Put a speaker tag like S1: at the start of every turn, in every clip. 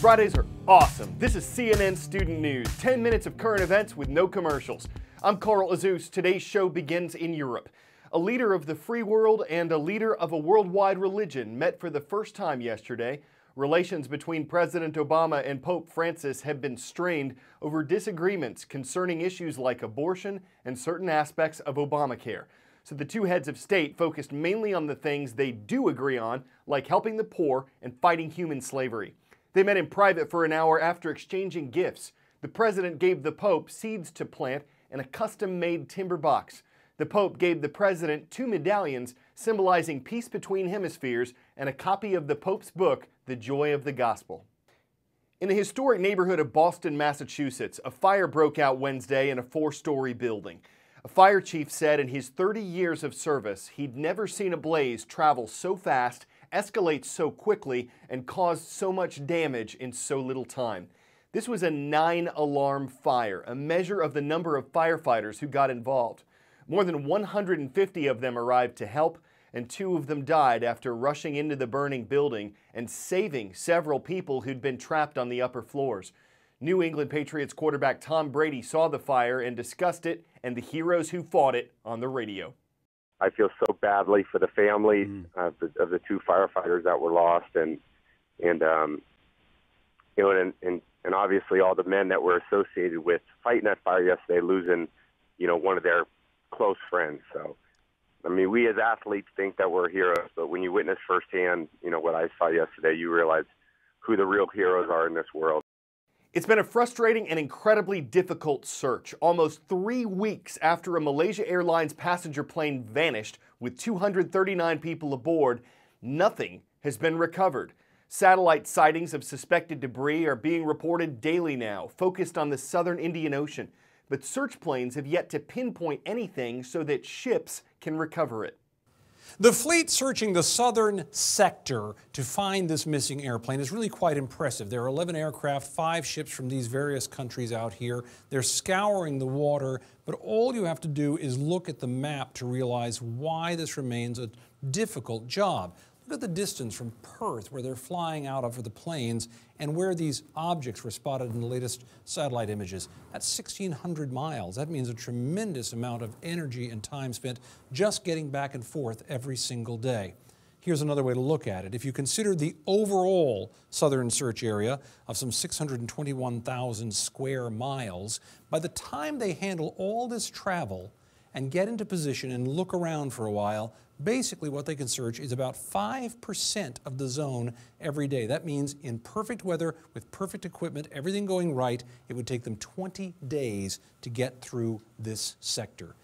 S1: Fridays are awesome. This is CNN Student News, 10 minutes of current events with no commercials. I'm Carl Azus. Today's show begins in Europe. A leader of the free world and a leader of a worldwide religion met for the first time yesterday. Relations between President Obama and Pope Francis have been strained over disagreements concerning issues like abortion and certain aspects of Obamacare. So the two heads of state focused mainly on the things they do agree on, like helping the poor and fighting human slavery. They met in private for an hour after exchanging gifts. The president gave the Pope seeds to plant and a custom-made timber box. The Pope gave the president 2 medallions symbolizing peace between hemispheres and a copy of the Pope's book, The Joy of the Gospel. In the historic neighborhood of Boston, Massachusetts, a fire broke out Wednesday in a 4-story building. A fire chief said in his 30 years of service, he'd never seen a blaze travel so fast, escalate so quickly, and cause so much damage in so little time. This was a 9-alarm fire, a measure of the number of firefighters who got involved. More than 150 of them arrived to help, and 2 of them died after rushing into the burning building and saving several people who'd been trapped on the upper floors. New England Patriots quarterback Tom Brady saw the fire and discussed it and the heroes who fought it on the radio.
S2: I feel so badly for the families of the 2 firefighters that were lost, and obviously all the men that were associated with fighting that fire yesterday, losing, one of their close friends. So, I mean, we as athletes think that we're heroes, but when you witness firsthand, what I saw yesterday, you realize who the real heroes are in this world.
S1: It's been a frustrating and incredibly difficult search. Almost 3 weeks after a Malaysia Airlines passenger plane vanished with 239 people aboard, nothing has been recovered. Satellite sightings of suspected debris are being reported daily now, focused on the southern Indian Ocean. But search planes have yet to pinpoint anything so that ships can recover it.
S3: The fleet searching the southern sector to find this missing airplane is really quite impressive. There are 11 aircraft, 5 ships from these various countries out here. They're scouring the water, but all you have to do is look at the map to realize why this remains a difficult job. Look at the distance from Perth, where they're flying out of the planes, and where these objects were spotted in the latest satellite images. That's 1,600 miles. That means a tremendous amount of energy and time spent just getting back and forth every single day. Here's another way to look at it. If you consider the overall southern search area of some 621,000 square miles, by the time they handle all this travel and get into position and look around for a while, basically what they can search is about 5% of the zone every day. That means in perfect weather, with perfect equipment, everything going right, it would take them 20 days to get through this sector.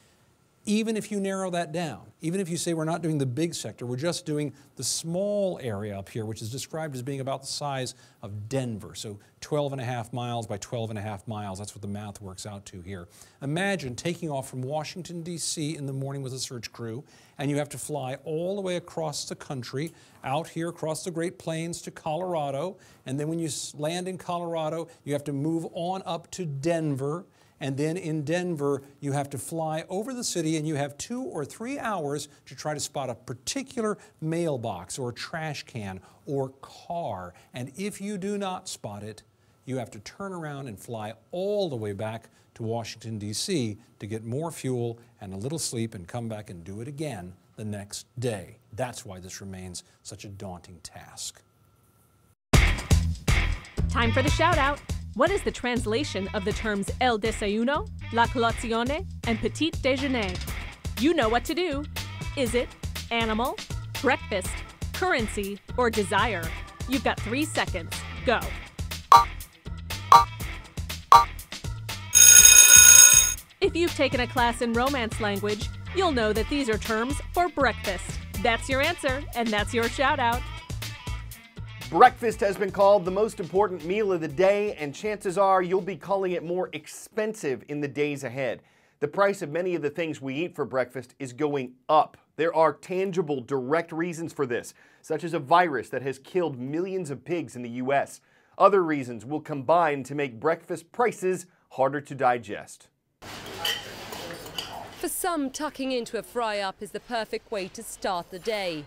S3: Even if you narrow that down, even if you say we're not doing the big sector, we're just doing the small area up here, which is described as being about the size of Denver. So 12.5 miles by 12.5 miles, that's what the math works out to here. Imagine taking off from Washington, D.C. in the morning with a search crew, and you have to fly all the way across the country, out here across the Great Plains to Colorado, and then when you land in Colorado, you have to move on up to Denver. And then in Denver, you have to fly over the city, and you have 2 or 3 hours to try to spot a particular mailbox or trash can or car. And if you do not spot it, you have to turn around and fly all the way back to Washington, D.C. to get more fuel and a little sleep and come back and do it again the next day. That's why this remains such a daunting task.
S4: Time for the shout out. What is the translation of the terms el desayuno, la colazione, and petit déjeuner? You know what to do. Is it animal, breakfast, currency, or desire? You've got 3 seconds. Go. If you've taken a class in Romance language, you'll know that these are terms for breakfast. That's your answer, and that's your shout out.
S1: Breakfast has been called the most important meal of the day, and chances are you'll be calling it more expensive in the days ahead. The price of many of the things we eat for breakfast is going up. There are tangible, direct reasons for this, such as a virus that has killed millions of pigs in the U.S. Other reasons will combine to make breakfast prices harder to digest.
S5: For some, tucking into a fry-up is the perfect way to start the day.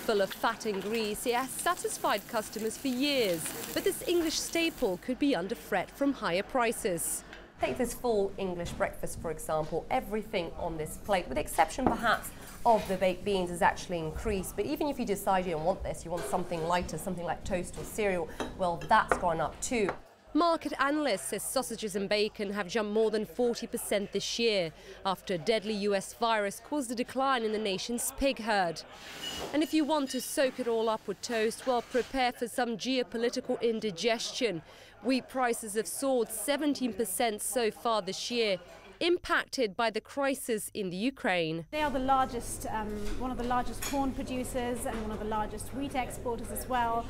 S5: Full of fat and grease, it has satisfied customers for years. But this English staple could be under threat from higher prices.
S6: Take this full English breakfast, for example. Everything on this plate, with the exception perhaps of the baked beans, is actually increased. But even if you decide you don't want this, you want something lighter, something like toast or cereal, well, that's gone up too.
S5: Market analysts say sausages and bacon have jumped more than 40% this year after a deadly US virus caused a decline in the nation's pig herd. And if you want to soak it all up with toast, well, prepare for some geopolitical indigestion. Wheat prices have soared 17% so far this year, impacted by the crisis in the Ukraine.
S7: They are the largest, one of the largest corn producers and one of the largest wheat exporters as well.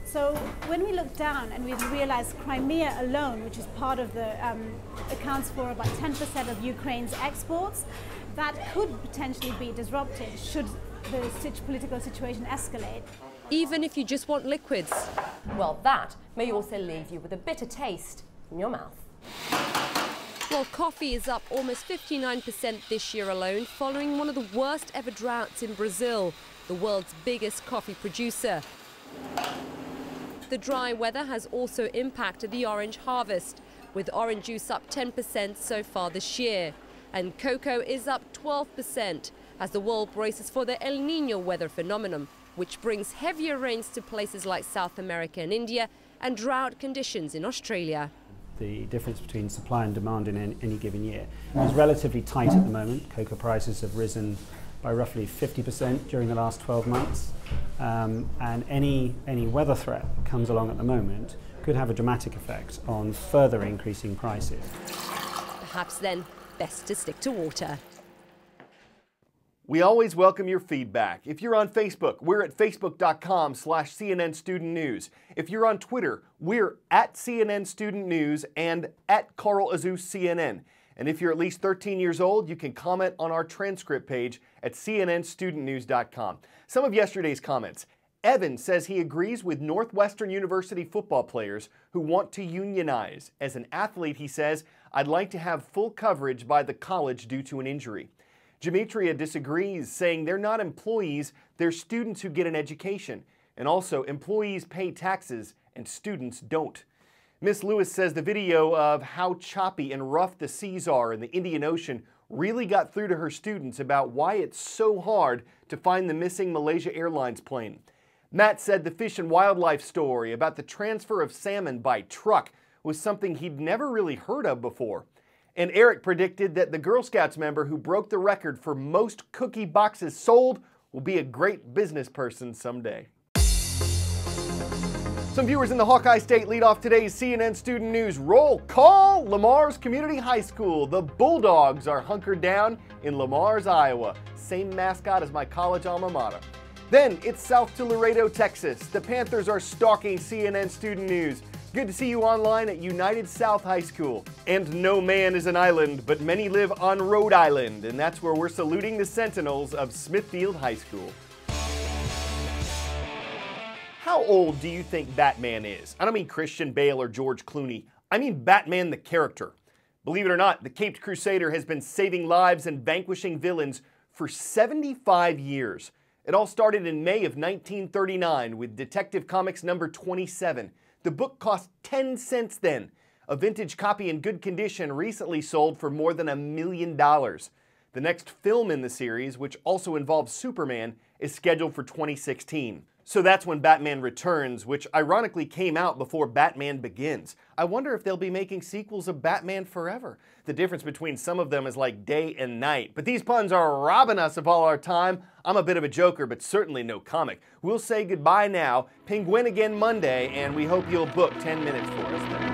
S7: So when we look down and we realize Crimea alone, which is part of the, accounts for about 10% of Ukraine's exports, that could potentially be disrupted should the political situation escalate.
S5: Even if you just want liquids.
S6: Well, that may also leave you with a bitter taste in your mouth.
S5: Well, coffee is up almost 59% this year alone, following one of the worst ever droughts in Brazil, the world's biggest coffee producer. The dry weather has also impacted the orange harvest, with orange juice up 10% so far this year. And cocoa is up 12% as the world braces for the El Niño weather phenomenon, which brings heavier rains to places like South America and India and drought conditions in Australia.
S8: The difference between supply and demand in any given year is relatively tight at the moment. Cocoa prices have risen by roughly 50% during the last 12 months. And any weather threat that comes along at the moment could have a dramatic effect on further increasing prices.
S5: Perhaps then, best to stick to water.
S1: We always welcome your feedback. If you're on Facebook, we're at facebook.com/CNN Student News. If you're on Twitter, we're at CNN Student News and at Carl Azus CNN. And if you're at least 13 years old, you can comment on our transcript page at cnnstudentnews.com. Some of yesterday's comments. Evan says he agrees with Northwestern University football players who want to unionize. As an athlete, he says, I'd like to have full coverage by the college due to an injury. Demetria disagrees, saying they're not employees, they're students who get an education. And also, employees pay taxes and students don't. Miss Lewis says the video of how choppy and rough the seas are in the Indian Ocean really got through to her students about why it's so hard to find the missing Malaysia Airlines plane. Matt said the Fish and Wildlife story about the transfer of salmon by truck was something he'd never really heard of before. And Eric predicted that the Girl Scouts member who broke the record for most cookie boxes sold will be a great business person someday. Some viewers in the Hawkeye State lead off today's CNN Student News. Roll call! Lamar's Community High School. The Bulldogs are hunkered down in Lamar's, Iowa. Same mascot as my college alma mater. Then it's south to Laredo, Texas. The Panthers are stalking CNN Student News. Good to see you online at United South High School. And no man is an island, but many live on Rhode Island, and that's where we're saluting the Sentinels of Smithfield High School. How old do you think Batman is? I don't mean Christian Bale or George Clooney. I mean Batman the character. Believe it or not, the Caped Crusader has been saving lives and vanquishing villains for 75 years. It all started in May of 1939 with Detective Comics number 27. The book cost 10 cents then. A vintage copy in good condition recently sold for more than $1 million. The next film in the series, which also involves Superman, is scheduled for 2016. So that's when Batman Returns, which ironically came out before Batman Begins. I wonder if they'll be making sequels of Batman Forever. The difference between some of them is like day and night. But these puns are robbing us of all our time. I'm a bit of a joker, but certainly no comic. We'll say goodbye now. Penguin again Monday, and we hope you'll book 10 minutes for us then.